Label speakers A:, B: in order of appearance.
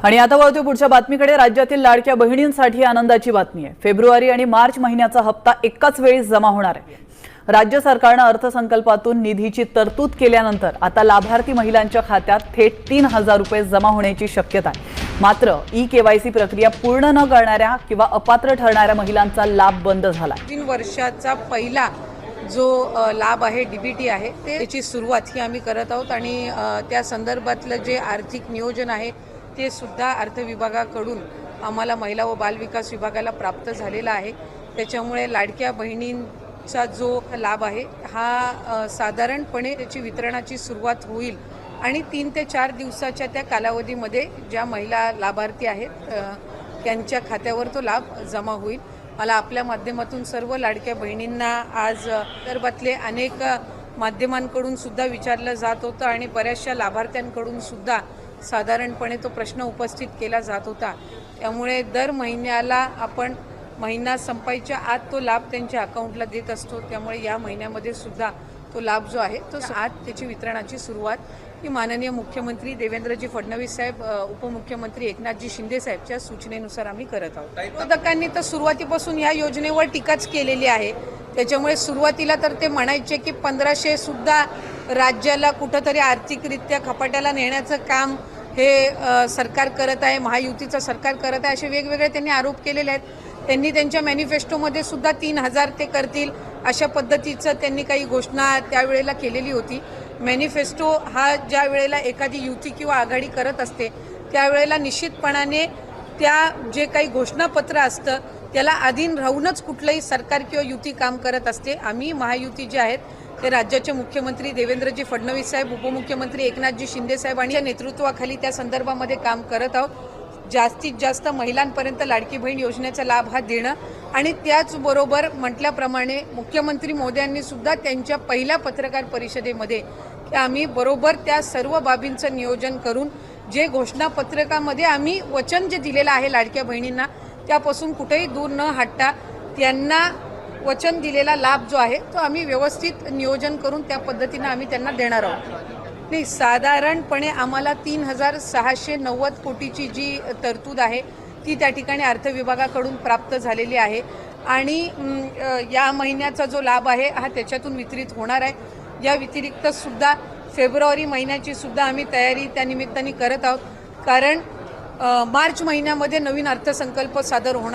A: आणि आता वळतोय पुढच्या बातमीकडे। राज्यातील लाडक्या बहिणींसाठी आनंदाची बातमी आहे। फेब्रुवारी आणि मार्च महिन्याचा हप्ता एकाच वेळी जमा होणार आहे। राज्य सरकारने अर्थसंकल्पातून निधीची तरतूद केल्यानंतर आता लाभार्थी महिलांच्या खात्यात थेट 3000 रुपये जमा होण्याची शक्यता आहे। मात्र ई-केवायसी प्रक्रिया पूर्ण न करणाऱ्या किंवा अपात्र ठरणाऱ्या महिलांचा लाभ बंद झाला।
B: 3 वर्षाचा पहिला जो लाभ आहे डीबीटी आहे त्याची सुरुवात ही आम्ही करत आहोत आणि त्या संदर्भातलं जे आर्थिक नियोजन आहे ते सुद्धा अर्थ विभागाकडून आम्हाला महिला व बालविकास विभागाला प्राप्त झालेला आहे। त्याच्यामुळे लाडक्या बहिणींचा जो लाभ आहे हा साधारणपणे त्याची वितरणाची सुरुवात होईल आणि 3 ते 4 दिवसाच्या त्या कालावधीमध्ये ज्या महिला लाभार्थी आहेत त्यांच्या खात्यावर तो लाभ जमा होईल। मला आपल्या माध्यमातून सर्व लाडक्या बहिणींना आज संदर्भातले अनेक माध्यमांकडून सुद्धा विचारलं जात होतं आणि बऱ्याचशा लाभार्थ्यांकडून सुद्धा साधारणपणे तो प्रश्न उपस्थित केला जात होता। त्यामुळे दर महिन्याला आपण महिना संपायच्या आत तो लाभ त्यांच्या अकाउंटला देत असतो। त्यामुळे या महिन्यामध्ये सुद्धा तो लाभ जो आहे तो आज त्याची वितरणाची सुरुवात ही माननीय मुख्यमंत्री देवेंद्रजी फडणवीस साहेब, उपमुख्यमंत्री एकनाथजी शिंदे साहेबच्या सूचनेनुसार आम्ही करत आहोत। विरोधकांनी तर सुरुवातीपासून या योजनेवर टीकाच केलेली आहे। त्याच्यामुळे सुरुवातीला तर ते म्हणायचे की 1500 सुद्धा राज्याला कुठंतरी आर्थिकरित्या खपाट्याला नेण्याचं काम हे सरकार करत आहे, महायुतीचं सरकार करत आहे, असे वेगवेगळे त्यांनी आरोप केलेले आहेत। त्यांनी त्यांच्या मॅनिफेस्टोमध्ये सुद्धा 3000 ते करतील अशा पद्धतीचं त्यांनी काही घोषणा त्यावेळेला केलेली होती। मॅनिफेस्टो हा ज्या वेळेला एखादी युती किंवा आघाडी करत असते त्यावेळेला निश्चितपणाने त्या जे काही घोषणापत्र असतं त्याला अधीन राहूनच कुठलंही सरकार किंवा युती काम करत असते। आम्ही महायुती जे आहेत ते राज्याचे मुख्यमंत्री देवेंद्रजी फडणवीस साहेब, उपमुख्यमंत्री एकनाथजी शिंदे साहेब आणि नेतृत्वाखाली त्या संदर्भामध्ये काम करत आहोत। जास्तीत जास्त महिलांपर्यंत लाडकी बहीण योजनेचा लाभ हा देणं आणि त्याचबरोबर म्हटल्याप्रमाणे मुख्यमंत्री मोदयांनी सुद्धा त्यांच्या पहिल्या पत्रकार परिषदेमध्ये की आम्ही बरोबर त्या सर्व बाबींचं नियोजन करून जे घोषणापत्रकामध्ये आम्ही वचन जे दिलेलं आहे लाडक्या बहिणींना त्यापासून कुठेही दूर न हटता त्यांना वचन दिलेला लाभ जो आहे तो आम्ही व्यवस्थित नियोजन करून त्या पद्धतीनं आम्ही त्यांना देणार आहोत। नाही, साधारणपणे आम्हाला 3690 कोटीची जी तरतूद आहे ती त्या ठिकाणी अर्थ विभागाकडून प्राप्त झालेली आहे आणि या महिन्याचा जो लाभ आहे हा त्याच्यातून वितरित होणार आहे। या व्यतिरिक्त सुद्धा फेब्रुवारी महिन्याची सुद्धा आम्ही तयारी त्या निमित्ताने करत आहोत, कारण मार्च महिन्यामध्ये नवीन अर्थसंकल्प सादर होणार